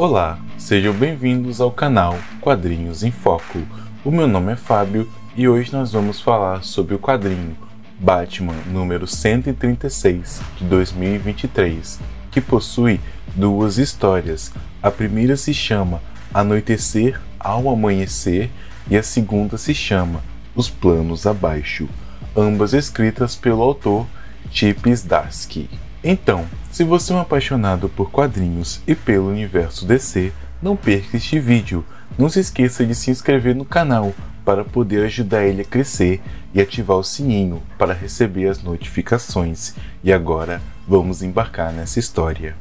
Olá, sejam bem-vindos ao canal Quadrinhos em Foco. O meu nome é Fábio e hoje nós vamos falar sobre o quadrinho Batman número 136 de 2023, que possui duas histórias. A primeira se chama Anoitecer ao Amanhecer e a segunda se chama Os Planos Abaixo, ambas escritas pelo autor Chip Zdarsky. Então, se você é um apaixonado por quadrinhos e pelo universo DC, não perca este vídeo. Não se esqueça de se inscrever no canal para poder ajudar ele a crescer e ativar o sininho para receber as notificações. E agora, vamos embarcar nessa história.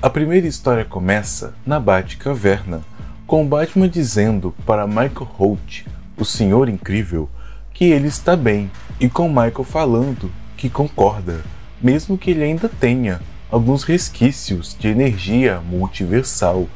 A primeira história começa na Batcaverna, com o Batman dizendo para Michael Holt, o Senhor Incrível, que ele está bem, e com Michael falando que concorda, mesmo que ele ainda tenha alguns resquícios de energia multiversal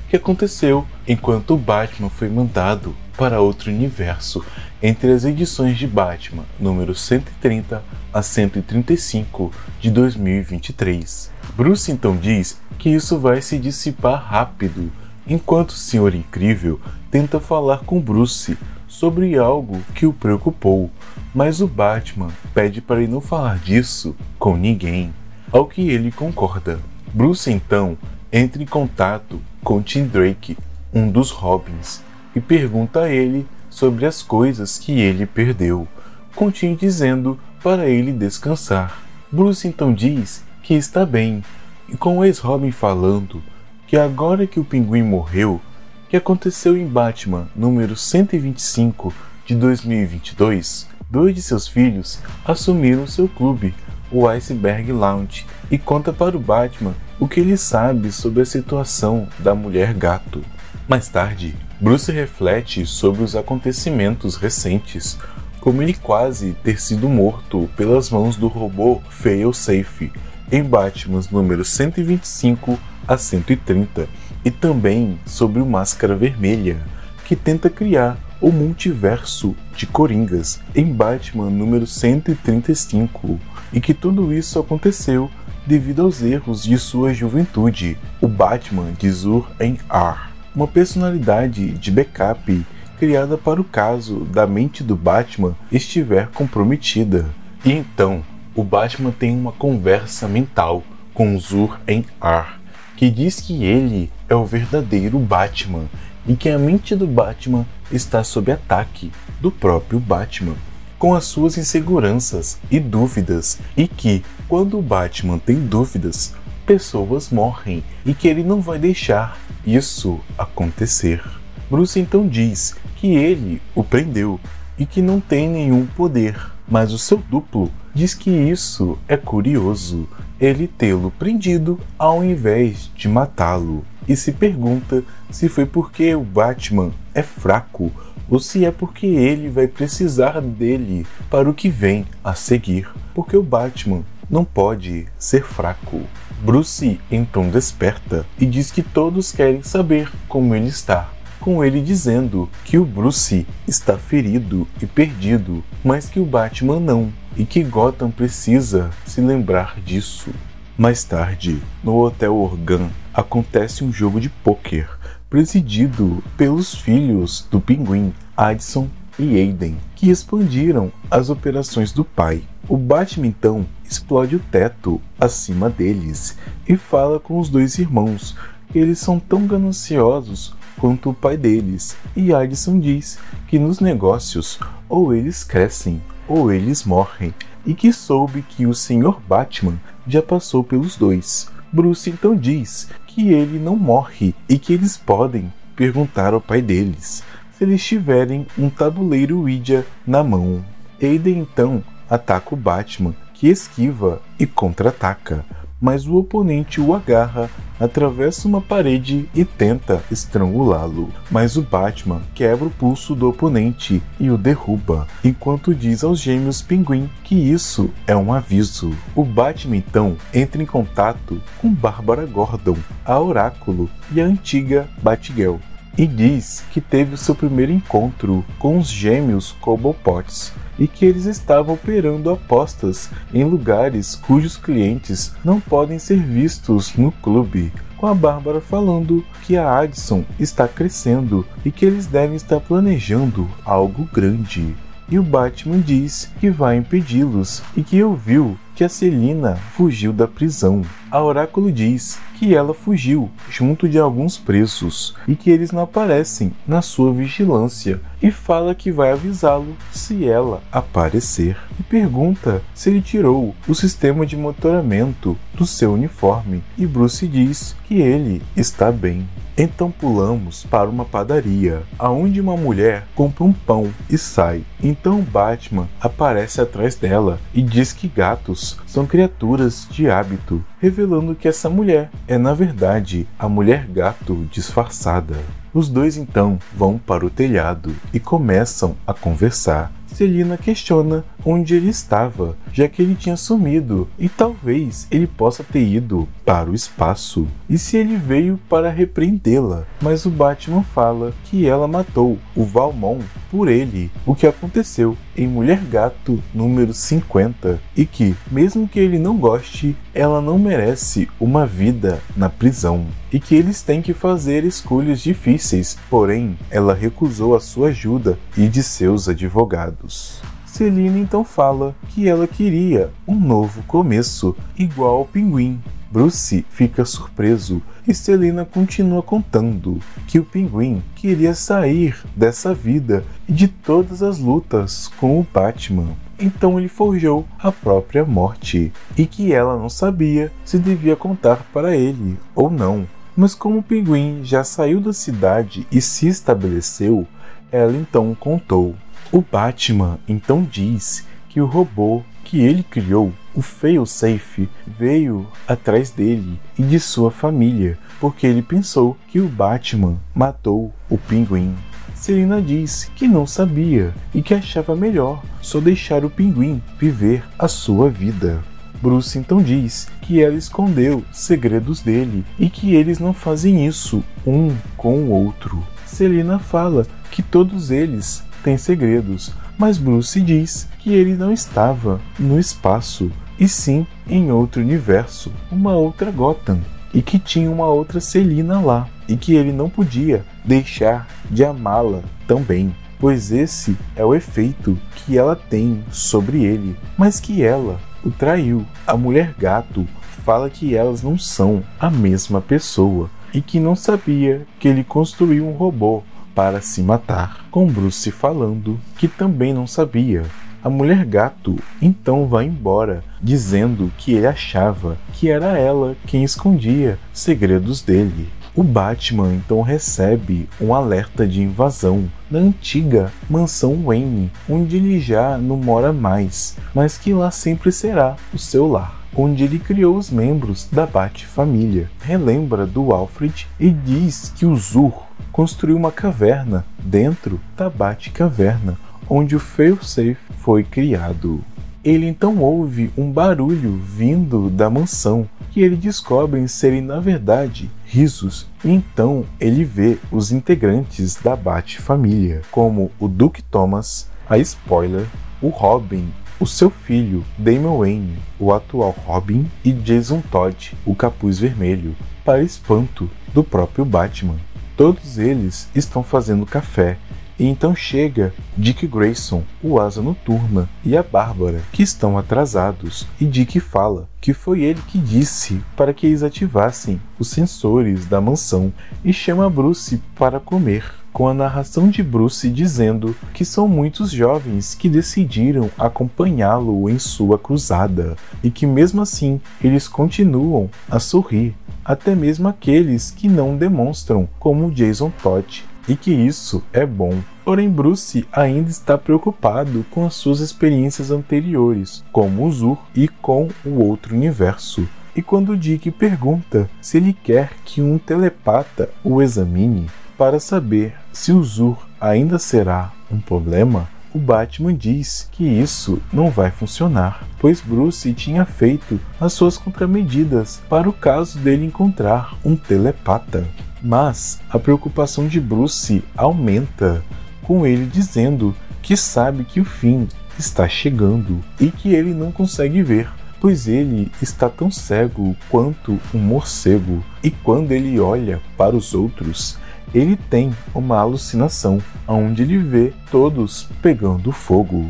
que aconteceu enquanto o Batman foi mandado para outro universo entre as edições de Batman número 130 a 135 de 2023. Bruce então diz que isso vai se dissipar rápido, enquanto o Senhor Incrível tenta falar com Bruce sobre algo que o preocupou, mas o Batman pede para ele não falar disso com ninguém, ao que ele concorda. Bruce então entra em contato com Tim Drake, um dos Robins, e pergunta a ele sobre as coisas que ele perdeu, com Tim dizendo para ele descansar. Bruce então diz que está bem, e com o ex-Robin falando que agora que o Pinguim morreu, que aconteceu em Batman número 125 de 2022, dois de seus filhos assumiram seu clube, o Iceberg Lounge, e conta para o Batman o que ele sabe sobre a situação da Mulher Gato. Mais tarde, Bruce reflete sobre os acontecimentos recentes, como ele quase ter sido morto pelas mãos do robô Failsafe em Batman números 125 a 130, e também sobre o Máscara Vermelha, que tenta criar o multiverso de Coringas em Batman número 135, e que tudo isso aconteceu devido aos erros de sua juventude. O Batman de Zur-En-Arrh, uma personalidade de backup criada para o caso da mente do Batman estiver comprometida. E então, o Batman tem uma conversa mental com Zur-En-Arrh, que diz que ele é o verdadeiro Batman e que a mente do Batman está sob ataque do próprio Batman, com as suas inseguranças e dúvidas, e que, quando o Batman tem dúvidas, pessoas morrem e que ele não vai deixar isso acontecer. Bruce então diz que ele o prendeu e que não tem nenhum poder, mas o seu duplo diz que isso é curioso, ele tê-lo prendido ao invés de matá-lo, e se pergunta se foi porque o Batman é fraco ou se é porque ele vai precisar dele para o que vem a seguir, porque o Batman não pode ser fraco. Bruce então desperta e diz que todos querem saber como ele está, com ele dizendo que o Bruce está ferido e perdido, mas que o Batman não, e que Gotham precisa se lembrar disso. Mais tarde, no Hotel Organ, acontece um jogo de pôquer, presidido pelos filhos do Pinguim, Addison e Aiden, que expandiram as operações do pai. O Batman então explode o teto acima deles e fala com os dois irmãos que eles são tão gananciosos quanto o pai deles, e Addison diz que nos negócios ou eles crescem ou eles morrem, e que soube que o Sr. Batman já passou pelos dois. Bruce então diz que ele não morre e que eles podem perguntar ao pai deles se eles tiverem um tabuleiro Ouija na mão. Aiden então ataca o Batman, que esquiva e contra-ataca, mas o oponente o agarra, atravessa uma parede e tenta estrangulá-lo, mas o Batman quebra o pulso do oponente e o derruba, enquanto diz aos gêmeos Pinguim que isso é um aviso. O Batman então entra em contato com Bárbara Gordon, a Oráculo e a antiga Batgirl, e diz que teve o seu primeiro encontro com os gêmeos Cobblepots e que eles estavam operando apostas em lugares cujos clientes não podem ser vistos no clube, com a Bárbara falando que a Addison está crescendo e que eles devem estar planejando algo grande. E o Batman diz que vai impedi-los e que ouviu que a Selina fugiu da prisão. A Oráculo diz que ela fugiu junto de alguns presos e que eles não aparecem na sua vigilância e fala que vai avisá-lo se ela aparecer. E pergunta se ele tirou o sistema de monitoramento do seu uniforme e Bruce diz que ele está bem. Então pulamos para uma padaria, aonde uma mulher compra um pão e sai. Então o Batman aparece atrás dela e diz que gatos são criaturas de hábito, revelando que essa mulher é na verdade a mulher gato disfarçada. Os dois então vão para o telhado e começam a conversar. Selina questiona onde ele estava, já que ele tinha sumido, e talvez ele possa ter ido para o espaço, e se ele veio para repreendê-la, mas o Batman fala que ela matou o Valmont por ele, o que aconteceu em Mulher Gato número 50, e que, mesmo que ele não goste, ela não merece uma vida na prisão, e que eles têm que fazer escolhas difíceis, porém ela recusou a sua ajuda e de seus advogados. Selina então fala que ela queria um novo começo, igual ao Pinguim. Bruce fica surpreso e Selina continua contando que o Pinguim queria sair dessa vida e de todas as lutas com o Batman. Então ele forjou a própria morte e que ela não sabia se devia contar para ele ou não. Mas como o Pinguim já saiu da cidade e se estabeleceu, ela então contou. O Batman então diz que o robô que ele criou, o Failsafe, veio atrás dele e de sua família, porque ele pensou que o Batman matou o Pinguim. Selina diz que não sabia e que achava melhor só deixar o Pinguim viver a sua vida. Bruce então diz que ela escondeu segredos dele e que eles não fazem isso um com o outro. Selina fala que todos eles têm segredos, mas Bruce diz que ele não estava no espaço, e sim em outro universo, uma outra Gotham, e que tinha uma outra Selina lá, e que ele não podia deixar de amá-la também, pois esse é o efeito que ela tem sobre ele, mas que ela o traiu. A Mulher Gato fala que elas não são a mesma pessoa, e que não sabia que ele construiu um robô para se matar, com Bruce falando que também não sabia. A Mulher Gato então vai embora, dizendo que ele achava que era ela quem escondia segredos dele. O Batman então recebe um alerta de invasão na antiga mansão Wayne, onde ele já não mora mais, mas que lá sempre será o seu lar, onde ele criou os membros da Bat-família. Relembra do Alfred e diz que o Zur construiu uma caverna dentro da Bat-caverna, onde o Failsafe foi criado. Ele então ouve um barulho vindo da mansão, que ele descobre serem na verdade risos, e então ele vê os integrantes da Bat-família, como o Duke Thomas, a Spoiler, o Robin, o seu filho Damian Wayne, o atual Robin, e Jason Todd, o Capuz Vermelho, para espanto do próprio Batman. Todos eles estão fazendo café, e então chega Dick Grayson, o Asa Noturna, e a Bárbara, que estão atrasados, e Dick fala que foi ele que disse para que eles ativassem os sensores da mansão e chama Bruce para comer, com a narração de Bruce dizendo que são muitos jovens que decidiram acompanhá-lo em sua cruzada, e que mesmo assim eles continuam a sorrir, até mesmo aqueles que não demonstram, como Jason Todd, e que isso é bom. Porém, Bruce ainda está preocupado com as suas experiências anteriores, como o Zur e com o outro universo. E quando Dick pergunta se ele quer que um telepata o examine para saber se o Zur ainda será um problema, o Batman diz que isso não vai funcionar, pois Bruce tinha feito as suas contramedidas para o caso dele encontrar um telepata. Mas a preocupação de Bruce aumenta, com ele dizendo que sabe que o fim está chegando e que ele não consegue ver, pois ele está tão cego quanto um morcego, e quando ele olha para os outros, ele tem uma alucinação, onde ele vê todos pegando fogo.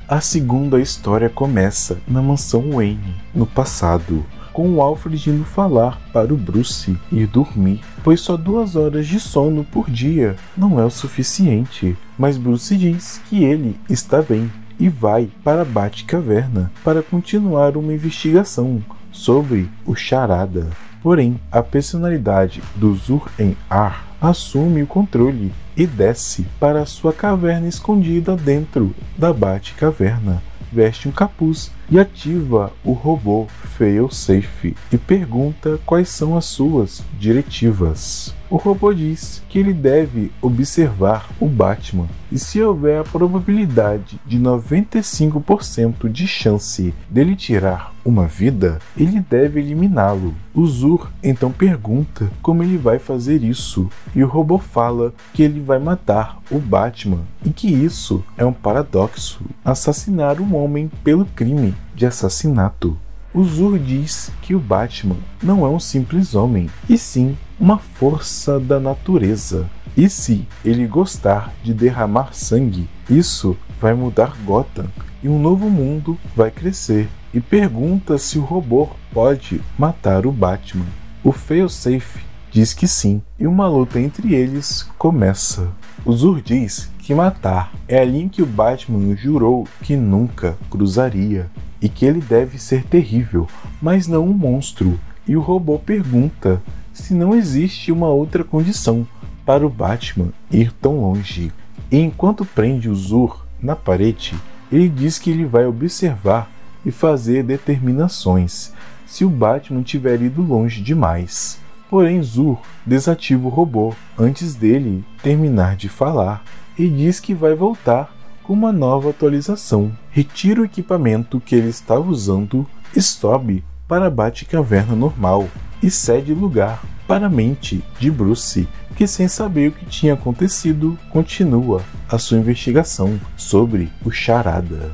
A segunda história começa na mansão Wayne, no passado, com o Alfred indo falar para o Bruce ir dormir, pois só 2 horas de sono por dia não é o suficiente. Mas Bruce diz que ele está bem e vai para a Batcaverna para continuar uma investigação sobre o Charada. Porém, a personalidade do Zur-En-Arrh assume o controle e desce para sua caverna escondida dentro da Batcaverna. Veste um capuz e ativa o robô Failsafe e pergunta quais são as suas diretivas. O robô diz que ele deve observar o Batman e, se houver a probabilidade de 95% de chance dele tirar uma vida, ele deve eliminá-lo. O Zur então pergunta como ele vai fazer isso, e o robô fala que ele vai matar o Batman e que isso é um paradoxo, assassinar um homem pelo crime de assassinato. O Zur diz que o Batman não é um simples homem, e sim uma força da natureza. E se ele gostar de derramar sangue, isso vai mudar Gotham e um novo mundo vai crescer. E pergunta se o robô pode matar o Batman. O Failsafe diz que sim, e uma luta entre eles começa. O Zur diz que matar é a linha que o Batman jurou que nunca cruzaria, e que ele deve ser terrível, mas não um monstro. E o robô pergunta se não existe uma outra condição para o Batman ir tão longe. E enquanto prende o Zur na parede, ele diz que ele vai observar e fazer determinações se o Batman tiver ido longe demais. Porém, Zur desativa o robô antes dele terminar de falar e diz que vai voltar com uma nova atualização. Retira o equipamento que ele estava usando e sobe para a Batcaverna normal e cede lugar para a mente de Bruce, que, sem saber o que tinha acontecido, continua a sua investigação sobre o Charada.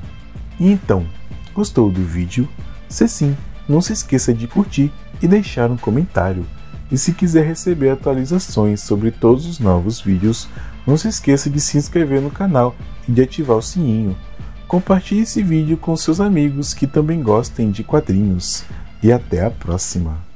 E então, gostou do vídeo? Se sim, não se esqueça de curtir e deixar um comentário. E se quiser receber atualizações sobre todos os novos vídeos, não se esqueça de se inscrever no canal e de ativar o sininho. Compartilhe esse vídeo com seus amigos que também gostem de quadrinhos. E até a próxima!